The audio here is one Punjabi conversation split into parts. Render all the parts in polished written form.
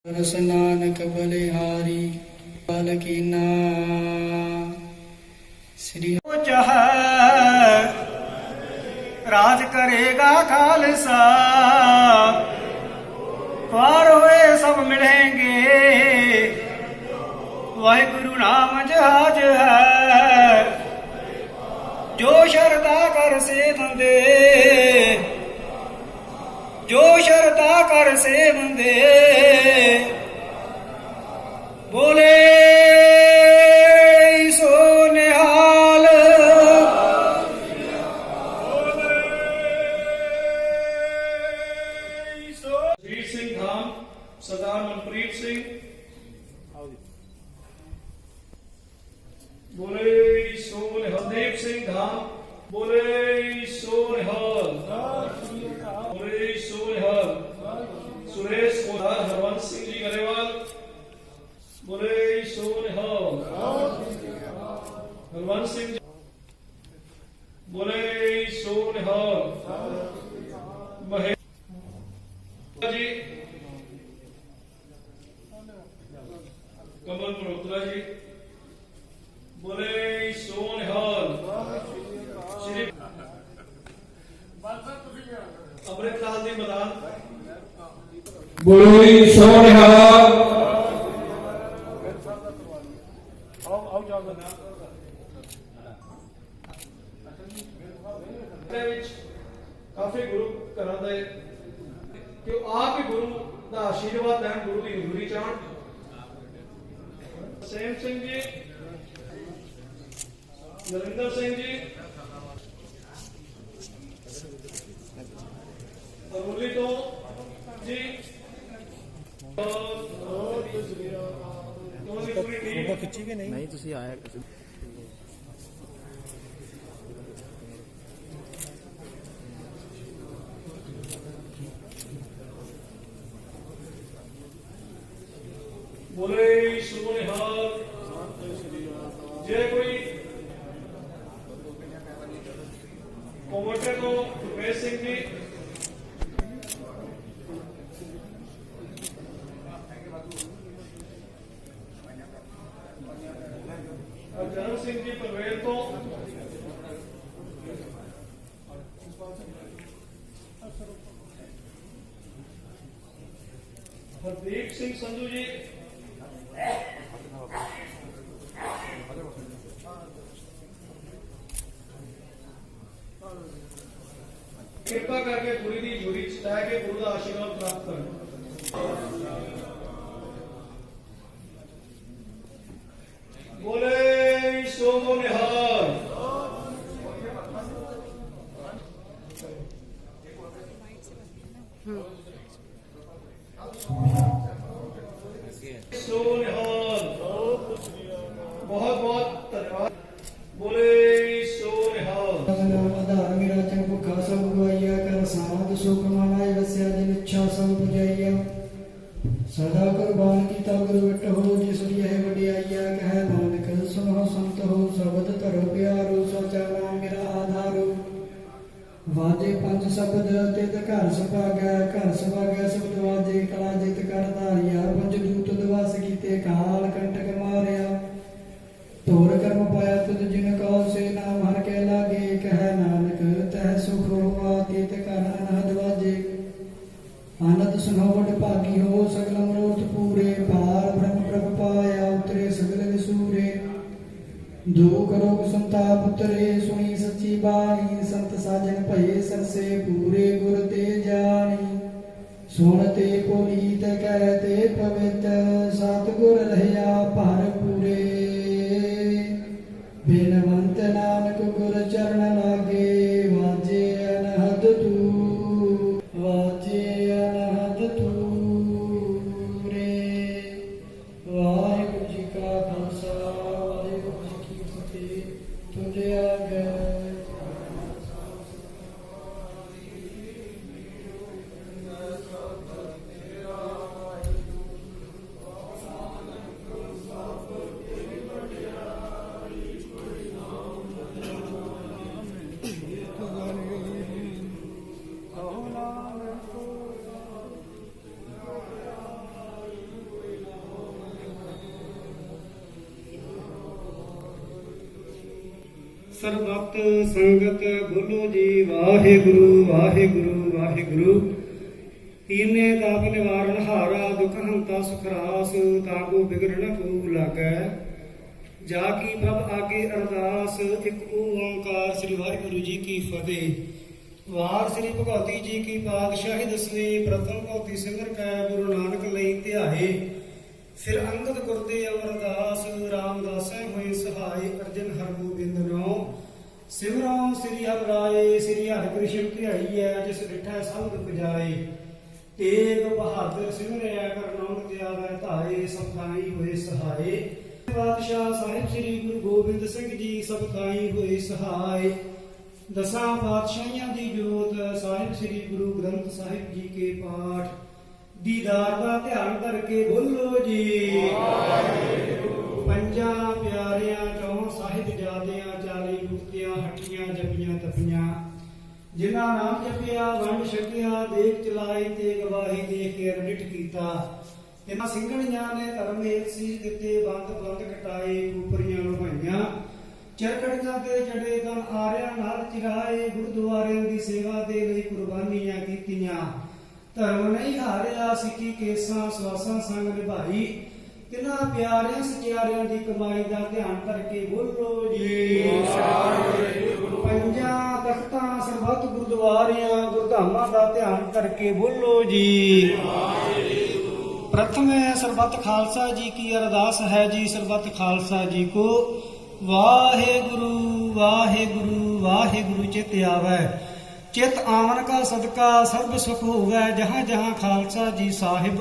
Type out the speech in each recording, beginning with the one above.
रस नानक बलिहारी बालकीना श्री चाह राज करेगा खालसा पार हुए सब मिलेंगे वाहिगुरु नाम जहाज है जो शरदा कर से बंदे जो शरदा कर से बंदे बोले सो निहाल वीर सिंह धाम सरदार मनप्रीत सिंह बोले सो हरदेव सिंह धाम बोले सो निहाल बोले सो निहाल सुरेश कोधार हरवंश सिंह जी गरेवाल बोले सो निहाल हरवंश सिंह जी बोले सो निहाल महेश जी कमल मल्होत्रा जी बोले सो निहाल श्री अमृतलाल जी मैदान बोले सो निहाल काफी गुरु घरां दे कि आप ही गुरु का आशीर्वाद लैन गुरु की हजूरी चाहन सेम सिंह जी नरिंदर सिंह जी अरुली तो जी खिंची के नहीं तुसी आया बोले सो निहाल जे कोई कोमटे तो रुपेश सिंह जी और जनरल सिंह जी पनवेल तो हरदीप सिंह संधू जी कृपा करके गुरु की झूरी चढ़ा के गुरु का आशीर्वाद प्राप्त करें बोले सो निहाल सो निहाल बहुत बहुत धन्यवाद बोले सो निहाल आधार मेरा चंग भुखा सब गवाइया कर साध सुख मनाय वस्या जिन इच्छा सब बुझाइया सदा कुर्बान कीता गुरु विट हो जिस यह वडियाइया कह नानक सुनो संत हो शब्द धरो प्यारो सचा नाम मेरा आधारो वाजे पंज शब्द तित घर सुभागै शब्द वाजे कला जित कर धारिया पंज दूत दवास कीते काल कंटक मारिया तोर कर्म पाया तुझ जिन कौ से नाम हर के लागे कह नानक तह सुख होवा तीत कर अनहद वाजे आनंद सुनो वड भागी हो सगल मनोरथ पूरे पार ब्रह्म प्रभ पाया उतरे सगल विसूरे दुख रोग संताप उतरे सुनी सच्ची बाणी संत साजन भये सरसे पूरे गुर ते जानी सुनते पुनीत कहते पवित्र सतगुर रहया भर पूरे बिनवंत नानक गुर चरण लागे वाजे अनहद तू वाजे अनहद तू रे वाहिगुरु जी का खालसा वाहिगुरु जी की फतेह तुझे आगे ਸਰਬਤ ਸੰਗਤ ਬੋਲੋ ਜੀ ਵਾਹਿਗੁਰੂ ਵਾਹਿਗੁਰੂ ਵਾਹਿਗੁਰੂ। ਤੀਨੇ ਦਾਪ ਨਿਵਾਰਨ ਹਾਰਾ ਦੁਖ ਹੰਤਾ ਸੁਖ ਰਾਸ ਤਾਕੋ ਬਿਗੜਨ ਕੋ ਲਾਗੈ ਜਾ ਕੀ ਪ੍ਰਭ ਆਗੇ ਅਰਦਾਸ ਇੱਕ ਓੰਕਾਰ। ਸ੍ਰੀ ਵਾਹਿਗੁਰੂ ਜੀ ਕੀ ਫਤਿਹ। ਵਾਰ ਸ੍ਰੀ ਭਗਵਤੀ ਜੀ ਕੀ ਪਾਤਸ਼ਾਹੀ ਦਸਵੀਂ ਪ੍ਰਥਮ ਭਗਤੀ ਸਿਮਰ ਕੈ ਗੁਰੂ ਨਾਨਕ ਲਈ ਧਿਆਏ ਫਿਰ ਅੰਗਦ ਗੁਰਦੇ ਅਮਰਦਾਸ ਰਾਮਦਾਸੈ ਹੋਏ ਸਹਾਈ ਅਰਜਨ ਹਰਗੋਬਿੰਦ ਨੋ ਸਿਮਰੋ ਸ੍ਰੀ ਹਰਿ ਰਾਏ ਸ੍ਰੀ ਹਰਿ ਕ੍ਰਿਸ਼ਨ ਧਿਆਈਐ ਜਿਸ ਡਿਠੈ ਸਭ ਦੁਖ ਜਾਏ ਤੇਗ ਬਹਾਦਰ ਸਿਮਰਿਆ ਕਰ ਨਾਮ ਤੇ ਆਵੈ ਧਾਰੇ ਸਭ ਥਾਈ ਹੋਏ ਸਹਾਏ। ਪਾਤਸ਼ਾਹ ਸਾਹਿਬ ਸ੍ਰੀ ਗੁਰੂ ਗੋਬਿੰਦ ਸਿੰਘ ਜੀ ਸਭ ਥਾਈ ਹੋਏ ਸਹਾਈ। ਦਸਾਂ ਪਾਤਸ਼ਾਹੀਆਂ ਦੀ ਜੋਤ ਸਾਹਿਬ ਸ੍ਰੀ ਗੁਰੂ ਗ੍ਰੰਥ ਸਾਹਿਬ ਜੀ ਕੇ ਪਾਠ ਦੀਦਾਰ ਦਾ ਧਿਆਨ ਕਰਕੇ ਬੋਲੋ ਜੀ ਪੰਜਾਂ ਪਿਆਰਿਆਂ ਚੋਂ ਸਾਹਿਬਜ਼ਾਦਿਆਂ 40 ਮੁਕਤੀਆਂ ਹੱਟੀਆਂ ਜਪੀਆਂ ਤਪੀਆਂ ਜਿਨ੍ਹਾਂ ਨਾਮ ਜਪਿਆ ਵੰਡ ਛਕਿਆ ਦੇਖ ਚਲਾਈ ਤੇ ਗਵਾਹੀ ਦੇ ਕੇ ਰਡਿਟ ਕੀਤਾ। ਇਹਨਾਂ ਸਿੰਘਣੀਆਂ ਨੇ ਧਰਮ ਏਕ ਸੀਸ ਦਿੱਤੇ ਬੰਦ ਬੰਦ ਕਟਾਏ ਉਪਰੀਆਂ ਲੁਹਾਈਆਂ ਚਰਕੜੀਆਂ ਤੇ ਜੜੇ ਤਨ ਆਰਿਆਂ ਨਾਲ ਚਿਰਾਏ ਗੁਰਦੁਆਰਿਆਂ ਦੀ ਸੇਵਾ ਦੇ ਲਈ ਕੁਰਬਾਨੀਆਂ ਕੀਤੀਆਂ। ਧਰਮ ਨਹੀਂ ਹਾਰਿਆ ਸਿੱਖੀ ਕੇਸਾਂ ਸਵਾਸਾਂ ਸੰਗ ਨਿਭਾਈ ਤਿਨਾਂ ਪਿਆਰਿਆਂ ਸਚਿਆਰਿਆਂ ਦੀ ਕਮਾਈ ਦਾ ਧਿਆਨ ਕਰਕੇ ਬੋਲੋ ਜੀ ਪੰਜਾਂ ਤਖਤਾਂ ਸਰਬੱਤ ਗੁਰਦੁਆਰਿਆਂ ਗੁਰਧਾਮਾਂ ਦਾ ਧਿਆਨ ਕਰਕੇ ਬੋਲੋ ਜੀ। ਪ੍ਰਥਮੇ ਸਰਬੱਤ ਖਾਲਸਾ ਜੀ ਕੀ ਅਰਦਾਸ ਹੈ ਜੀ ਸਰਬੱਤ ਖਾਲਸਾ ਜੀ ਕੋ ਵਾਹਿਗੁਰੂ ਵਾਹਿਗੁਰੂ ਵਾਹਿਗੁਰੂ ਚਿਤ ਆਵੈ चित आवन का सदका सर्व सुख होवै जहाँ जहाँ खालसा जी साहिब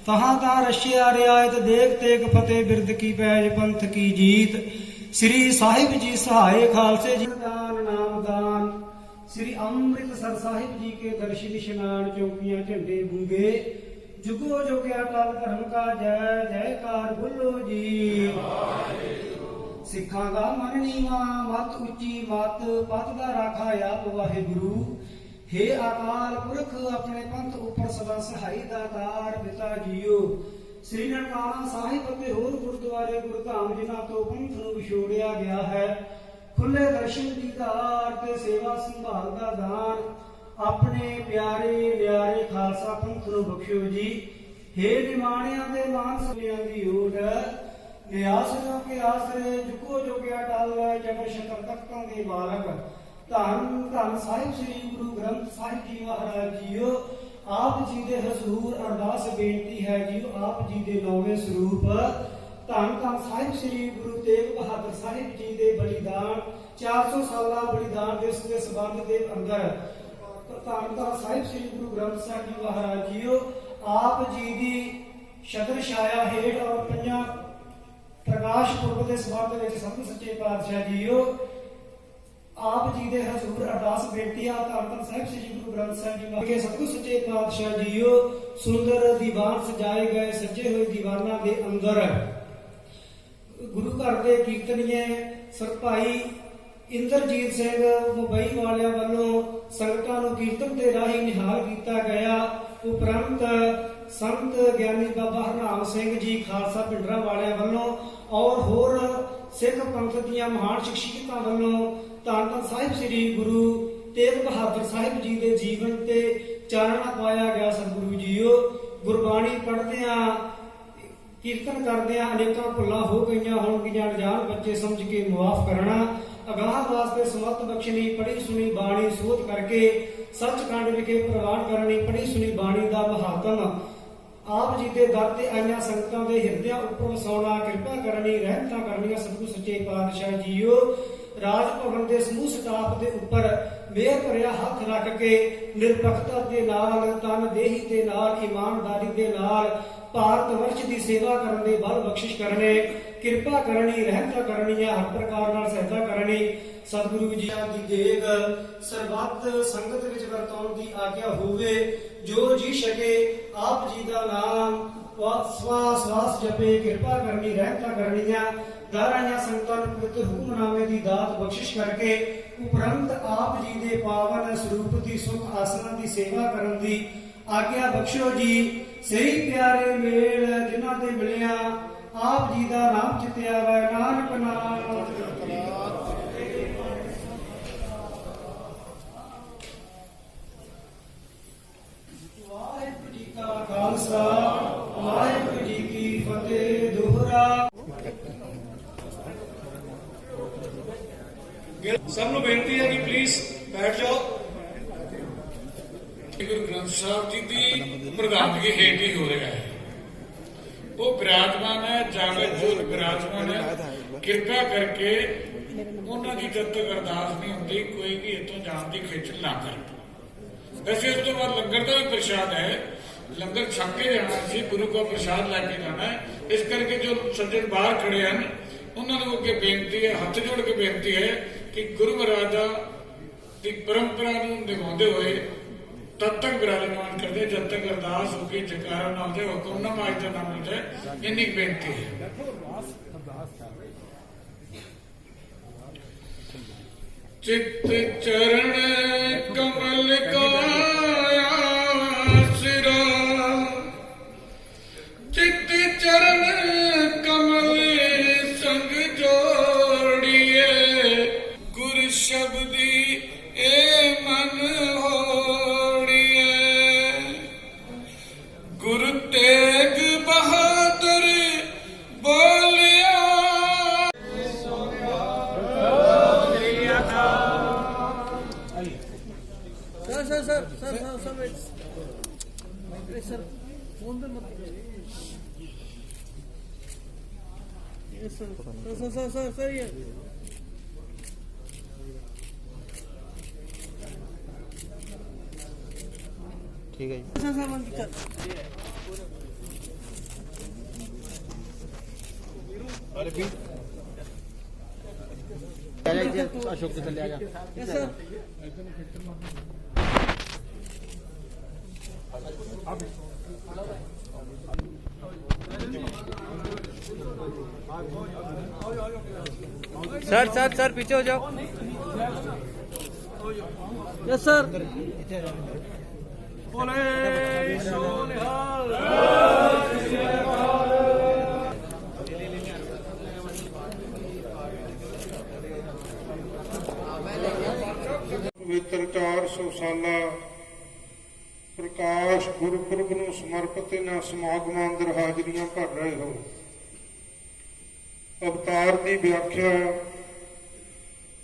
तहाँ तहाँ रशिया रियायत देख तेग फतेह बिरद की पैज पंथ की जीत श्री साहिब जी सहाय खालसे जी दान नाम दान श्री अमृतसर साहिब जी के दर्शन इशनान चौकियां झंडे बूंगे जुगो जुग्या टल धर्म का जय जयकार बोलो जी। ਸਿੱਖਾਂ ਦਾ ਮਨ ਨੀਵਾਂ ਮਤ ਉੱਚੀ ਮਤ ਪਤ ਦਾ ਰਾਖਾ ਆਪ ਵਾਹਿਗੁਰੂ ਹੇ ਅਕਾਲ ਪੁਰਖ ਆਪਣੇ ਪੰਥ ਉੱਪਰ ਸਦਾ ਸਹਾਈ ਦਾਤਾਰ ਪਿਤਾ ਜੀਓ। ਸ੍ਰੀ ਨਨਕਾਣਾ ਸਾਹਿਬ ਅਤੇ ਹੋਰ ਗੁਰਦੁਆਰੇ ਗੁਰਧਾਮ ਜਿਨ੍ਹਾਂ ਤੋਂ ਪੰਥ ਨੂੰ ਵਿਛੋੜਿਆ ਗਿਆ ਹੈ ਖੁੱਲੇ ਦਰਸ਼ਨ ਦੀਦਾਰ ਤੇ ਸੇਵਾ ਸੰਭਾਲ ਦਾ ਦਾਨ ਆਪਣੇ ਪਿਆਰੇ ਨਿਆਰੇ ਖਾਲਸਾ ਪੰਥ ਨੂੰ ਬਖਸ਼ੋ ਜੀ। ਹੇ ਨਿਮਾਣਿਆਂ ਦੇ ਮਾਨ ਸਭਿਆਂ ਦੀ ਓਟ ਨਿਆਸਰਾਂ ਕੇ ਆਸਰੇ ਜੁਗੋ ਜੋਗਿਆ ਟਲ ਜਬ ਸ਼ਕਰ ਤਖਤਾਂ ਦੇ ਮਾਲਕ ਧੰਨ ਧੰਨ ਸਾਹਿਬ ਸ੍ਰੀ ਗੁਰੂ ਗ੍ਰੰਥ ਸਾਹਿਬ ਜੀ ਮਹਾਰਾਜ ਜੀਓ ਆਪ ਜੀ ਦੇ ਹਜ਼ੂਰ ਅਰਦਾਸ ਬੇਨਤੀ ਹੈ ਜੀਓ ਆਪ ਜੀ ਦੇ ਨੌਵੇਂ ਸਰੂਪ ਧੰਨ ਧੰਨ ਸਾਹਿਬ ਸ੍ਰੀ ਗੁਰੂ ਤੇਗ ਬਹਾਦਰ ਸਾਹਿਬ ਜੀ ਦੇ ਬਲੀਦਾਨ 400 ਸਾਲਾ ਬਲੀਦਾਨ ਦਿਵਸ ਦੇ ਸਬੰਧ ਦੇ ਅੰਦਰ ਧੰਨ ਧੰਨ ਸਾਹਿਬ ਸ੍ਰੀ ਗੁਰੂ ਗ੍ਰੰਥ ਸਾਹਿਬ ਜੀ ਮਹਾਰਾਜ ਜੀਓ ਆਪ ਜੀ ਦੀ ਸ਼ਦਰ ਛਾਇਆ ਹੇਠ ਔਰ ਪੰਜਾਂ ਪ੍ਰਕਾਸ਼ ਪੁਰਬ ਦੇ ਸਬੰਧ ਵਿੱਚ ਸਤਿ ਸੱਚੇ ਪਾਤਸ਼ਾਹ ਜੀਓ ਆਪ ਜੀ ਦੇ ਹਜ਼ੂਰ ਅਰਦਾਸ ਬੇਨਤੀ ਆ ਧੰਨ ਸਾਹਿਬ ਸ੍ਰੀ ਗੁਰੂ ਗ੍ਰੰਥ ਸਾਹਿਬ ਜੀ ਮਹਾਰਾਜ ਸਤਿ ਸੱਚੇ ਪਾਤਸ਼ਾਹ ਜੀਓ ਸੁੰਦਰ ਦੀਵਾਨ ਸਜਾਏ ਗਏ ਸੱਜੇ ਹੋਏ ਦੀਵਾਨਾਂ ਦੇ ਅੰਦਰ ਗੁਰੂ ਘਰ ਦੇ ਕੀਰਤਨੀਏ ਸਰਪਾਈ ਇੰਦਰਜੀਤ ਸਿੰਘ ਮੁੰਬਈ ਵਾਲਿਆਂ ਵੱਲੋਂ ਸੰਗਤਾਂ ਨੂੰ ਕੀਰਤਨ ਦੇ ਰਾਹੀਂ ਨਿਹਾਲ ਕੀਤਾ ਗਿਆ। ਉਪਰੰਤ ਸੰਤ ਗਿਆਨੀ ਬਾਬਾ ਹਰਨਾਮ ਸਿੰਘ ਜੀ ਖਾਲਸਾ ਪਿੰਡਰਾ ਵਾਲਿਆਂ ਵੱਲੋਂ ਔਰ ਹੋਰ ਸਿੱਖ ਪੰਥ ਦੀਆਂ ਮਹਾਨ ਸ਼ਖਸੀਅਤਾਂ ਵੱਲੋਂ ਧੰਨ ਧੰਨ ਸਾਹਿਬ ਸ੍ਰੀ ਗੁਰੂ ਤੇਗ ਬਹਾਦਰ ਸਾਹਿਬ ਜੀ ਦੇ ਜੀਵਨ ਤੇ ਚਾਨਣਾ ਪਾਇਆ ਗਿਆ। ਸਤਿਗੁਰੂ ਜੀਓ ਗੁਰਬਾਣੀ ਪੜ੍ਹਦਿਆਂ ਕੀਰਤਨ ਕਰਦਿਆਂ ਅਨੇਕਾਂ ਭੁੱਲਾਂ ਹੋ ਗਈਆਂ ਹੋਣਗੀਆਂ ਅਣਜਾਣ ਬੱਚੇ ਸਮਝ ਕੇ ਮੁਆਫ ਕਰਨਾ ਅਗਾਹ ਵਾਸਤੇ ਸਮਤ ਬਖਸ਼ਣੀ ਪੜ੍ਹੀ ਸੁਣੀ ਬਾਣੀ ਸੋਧ ਕਰਕੇ ਸੱਚਖੰਡ ਵਿਖੇ ਪ੍ਰਵਾਨ ਕਰਨੀ ਪੜ੍ਹੀ ਸੁਣੀ ਬਾਣੀ ਦਾ ਮਹਾਤਮ ਆਪ ਜੀ ਦੇ ਦਰ ਤੇ ਆਈਆਂ ਸੰਗਤਾਂ ਦੇ ਹਿਰਦਿਆਂ ਉੱਪਰ ਵਸਾਉਣਾ ਕਿਰਪਾ ਕਰਨੀ ਰਹਿਮਤਾਂ ਕਰਨੀਆਂ ਸਤਿਗੁਰੂ ਸੱਚੇ ਪਾਤਸ਼ਾਹ ਜੀਓ ਰਾਜ ਭਵਨ ਦੇ ਸਮੂਹ ਸਟਾਫ ਦੇ ਉੱਪਰ ਮਿਹਰ ਭਰਿਆ ਹੱਥ ਰੱਖ ਕੇ ਨਿਰਪੱਖਤਾ ਦੇ ਨਾਲ ਤਨ ਦੇਹੀ ਦੇ ਨਾਲ ਇਮਾਨਦਾਰੀ ਦੇ ਨਾਲ ਭਾਰਤ ਵਰਸ਼ ਦੀ ਸੇਵਾ ਕਰਨ ਦੇ ਬਲ ਬਖਸ਼ਿਸ਼ ਕਰਨੇ ਕਿਰਪਾ ਕਰਨੀ ਰਹਿਮਤਾਂ ਕਰਨੀਆਂ ਹਰ ਪ੍ਰਕਾਰ ਨਾਲ ਸਹਾਇਤਾ ਕਰਨੀ ਸਤਿਗੁਰੂ ਜੀ ਦੀ ਦੇਗ ਸਰਬੱਤ ਸੰਗਤ ਵਿੱਚ ਵਰਤਾਉਣ ਦੀ ਆਗਿਆ ਹੋਵੇ ਜੋ ਜੀ ਸਕੇ ਆਪ ਜੀ ਦਾ ਨਾਮ ਸਵਾਸ ਸਵਾਸ ਜਪੇ ਕਿਰਪਾ ਕਰਨੀ ਰਹਿਮਤਾਂ ਕਰਨੀਆਂ ਦਾਰਾਂਆਂ ਸੰਗਤਾਂ ਨੂੰ ਪਵਿੱਤਰ ਹੁਕਮਨਾਮੇ ਦੀ ਦਾਤ ਬਖਸ਼ਿਸ਼ ਕਰਕੇ ਉਪਰੰਤ ਆਪ ਜੀ ਦੇ ਪਾਵਨ ਸਰੂਪ ਦੀ ਸੁਖ ਆਸਨਾਂ ਦੀ ਸੇਵਾ ਕਰਨ ਦੀ ਆਗਿਆ ਬਖਸ਼ੋ ਜੀ। ਸਹੀ ਪਿਆਰੇ ਮੇਲ ਜਿਨ੍ਹਾਂ ਦੇ ਮਿਲਿਆ ਆਪ ਜੀ ਦਾ ਨਾਮ ਚਿਤਿਆ ਵੈ ਨਾਨਕ ਨਾਮ ਸਭ ਨੂੰ ਬੇਨਤੀ ਹੈ ਕਿ ਪਲੀਜ਼ ਬੈਠ ਜਾਓ। ਗੁਰੂ ਗ੍ਰੰਥ ਸਾਹਿਬ ਜੀ ਦੀ ਪ੍ਰਧਾਨਗੀ ਹੇਠ ਹੀ ਹੋ ਰਿਹਾ ਹੈ। ਉਹ ਵਿਰਾਜਮਾਨ ਹੈ, ਜਾਗਤ ਜੋਤ ਵਿਰਾਜਮਾਨ ਹੈ। ਕਿਰਪਾ ਕਰਕੇ ਉਹਨਾਂ ਦੀ ਜਦ ਤੱਕ ਅਰਦਾਸ ਨਹੀਂ ਹੁੰਦੀ ਕੋਈ ਵੀ ਇੱਥੋਂ ਜਾਣ ਦੀ ਖੇਚਲ ਨਾ ਕਰੇ। ਵੈਸੇ ਉਸ ਤੋਂ ਬਾਅਦ ਲੰਗਰ ਦਾ ਵੀ ਪ੍ਰਸ਼ਾਦ ਹੈ, ਲੰਗਰ ਛਕ ਕੇ ਜਾਣਾ ਸੀ, ਗੁਰੂ ਦਾ ਪ੍ਰਸ਼ਾਦ ਲੈ ਕੇ ਜਾਣਾ ਹੈ। ਇਸ ਕਰਕੇ ਜੋ ਸੱਜਣ ਬਾਹਰ ਖੜੇ ਹਨ ਉਹਨਾਂ ਨੂੰ ਅੱਗੇ ਬੇਨਤੀ ਹੈ, ਹੱਥ ਜੋੜ ਕੇ ਬੇਨਤੀ ਹੈ ਕਿ ਗੁਰੂ ਮਹਾਰਾਜ ਦੀ ਪਰੰਪਰਾ ਨੂੰ ਨਿਭਾਉਂਦੇ ਹੋਏ तब तक विराजमान करते जब तक अरदास होगी, जयकारा ना हो जाए, हुक्मनामा आज ना मिल जाए। इन्नी बेनती है। चित्त चरण कमल का आसरा, चित्त चरण कमल संग जोड़िए, गुर शब्दी ए मन हो, गुरु तेग बहादुर बोलिया। सर फोन पे मत सर ये ठीक है अशोक के चले आएगा सर पीछे हो जाओ। Yes sir. पवित्र 400 साला प्रकाश गुरपुरब ਨੂੰ ਸਮਰਪਿਤ ਇਹਨਾਂ ਸਮਾਗਮਾਂ ਅੰਦਰ ਹਾਜ਼ਰੀਆਂ ਭਰ ਰਹੇ ਹੋ। ਅਵਤਾਰ ਦੀ ਵਿਆਖਿਆ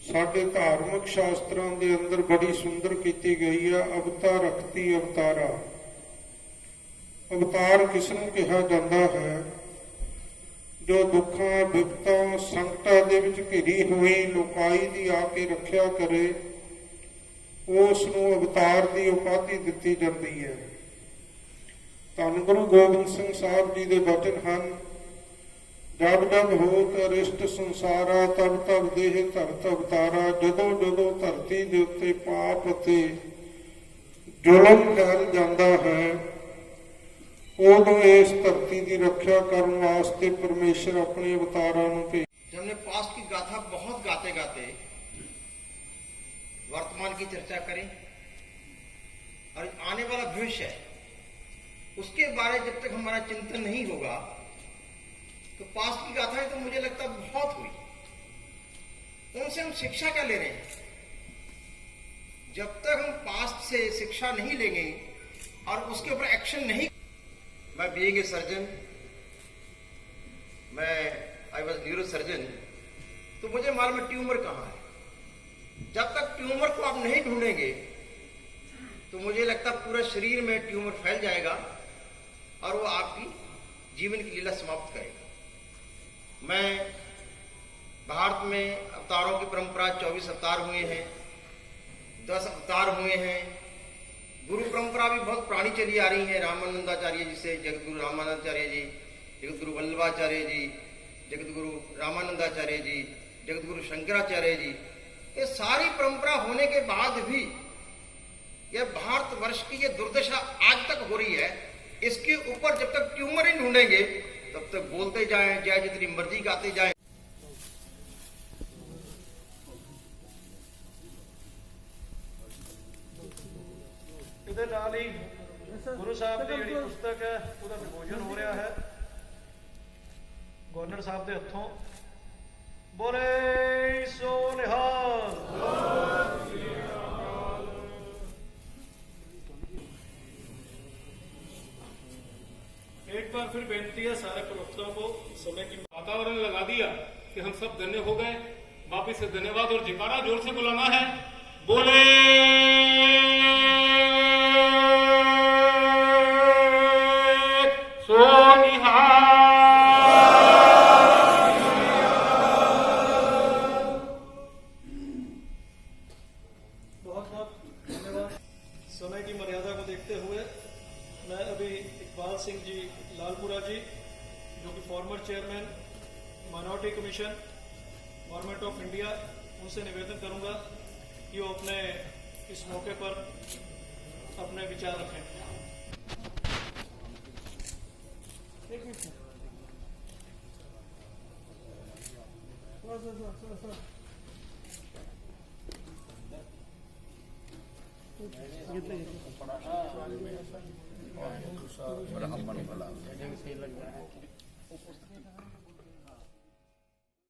ਸਾਡੇ ਧਾਰਮਿਕ ਸ਼ਾਸਤਰਾਂ ਦੇ ਅੰਦਰ ਬੜੀ ਸੁੰਦਰ ਕੀਤੀ ਗਈ ਹੈ। ਅਵਤਾਰ ਰਖਤੀ ਅਵਤਾਰਾ, ਅਵਤਾਰ ਕਿਸ ਨੂੰ ਕਿਹਾ ਜਾਂਦਾ ਹੈ? ਜੋ ਦੁੱਖਾਂ ਵਿਪਤਾਂ ਸੰਕਟਾਂ ਦੇ ਵਿੱਚ ਘਿਰੀ ਹੋਈ ਲੋਕਾਈ ਦੀ ਆ ਕੇ ਰੱਖਿਆ ਕਰੇ, ਉਸ ਨੂੰ ਅਵਤਾਰ ਦੀ ਉਪਾਧੀ ਦਿੱਤੀ ਜਾਂਦੀ ਹੈ। ਧੰਨ ਗੁਰੂ ਗੋਬਿੰਦ ਸਿੰਘ ਸਾਹਿਬ ਜੀ ਦੇ ਬਚਨ ਹਨ, ਜਬ ਜਬ ਹੋਤ ਅਰਿਸ਼ਟ ਸੰਸਾਰਾ, ਤਬ ਤਬ ਦੇਹ ਧਰਤ ਅਵਤਾਰਾ। ਜਦੋਂ ਜਦੋਂ ਧਰਤੀ ਦੇ ਉੱਤੇ ਪਾਪ ਅਤੇ ਜ਼ੁਲਮ ਫੈਲ ਜਾਂਦਾ ਹੈ, ਉਦੋਂ ਇਸ ਧਰਤੀ ਦੀ ਰੱਖਿਆ ਕਰਨ ਵਾਸਤੇ परमेश्वर अपने अवतारों को। हमने पास्ट की गाथा बहुत गाते गाते वर्तमान की चर्चा करें और आने वाला भविष्य है उसके बारे जब तक हमारा चिंतन नहीं होगा तो पास्ट की गाथाएं तो मुझे लगता बहुत हुई, उनसे हम शिक्षा क्या ले रहे हैं? जब तक हम पास्ट से शिक्षा नहीं लेंगे और उसके ऊपर एक्शन नहीं। मैं बीइंग ए सर्जन, मैं आई वॉज न्यूरो सर्जन, तो मुझे मालूम है ट्यूमर कहाँ है। जब तक ट्यूमर को आप नहीं ढूंढेंगे तो मुझे लगता पूरा शरीर में ट्यूमर फैल जाएगा और वो आपकी जीवन की लीला समाप्त करेगा। मैं भारत में अवतारों की परंपरा 24 अवतार हुए हैं, 10 अवतार हुए हैं। गुरु परंपरा भी बहुत पुरानी चली आ रही है, रामानंदाचार्य जी से, जगत गुरु रामानंदाचार्य जी, जगत गुरु वल्लभाचार्य जी, जगत गुरु रामानंदाचार्य जी, जगत गुरु शंकराचार्य जी। ये सारी परंपरा होने के बाद भी यह भारतवर्ष की ये दुर्दशा आज तक हो रही है। इसके ऊपर जब तक ट्यूमर ही ढूंढेंगे तब तक बोलते जाएं, चाहे जितनी मर्जी गाते जाएं। ਇਹਦੇ ਨਾਲ ਹੀ ਗੁਰੂ ਸਾਹਿਬ ਦੀ ਜਿਹੜੀ ਪੁਸਤਕ ਹੈ ਉਹਦਾ ਵਿਮੋਚਨ ਹੋ ਰਿਹਾ ਹੈ ਗਵਰਨਰ ਸਾਹਿਬ ਦੇ ਹੱਥੋਂ। ਬੋਲੇ ਸੋ ਨਿਹਾਲ। एक बार फिर बेनती है सारे प्रवक्ताओं को, समय की वातावरण लगा दिया कि हम सब धन्य हो गए। वापिस से धन्यवाद और जयकारा जोर से बुलाना है। बोले बहुत बहुत धन्यवाद। समय की मर्यादा को देखते हुए मैं अभी इकबाल सिंह जी लालपुरा जी, जो कि former chairman minority commission government of India, उनसे निवेदन करूंगा कि वो अपने इस मौके पर अपने विचार रखें। एक मिनट बड़ा हम बड़ा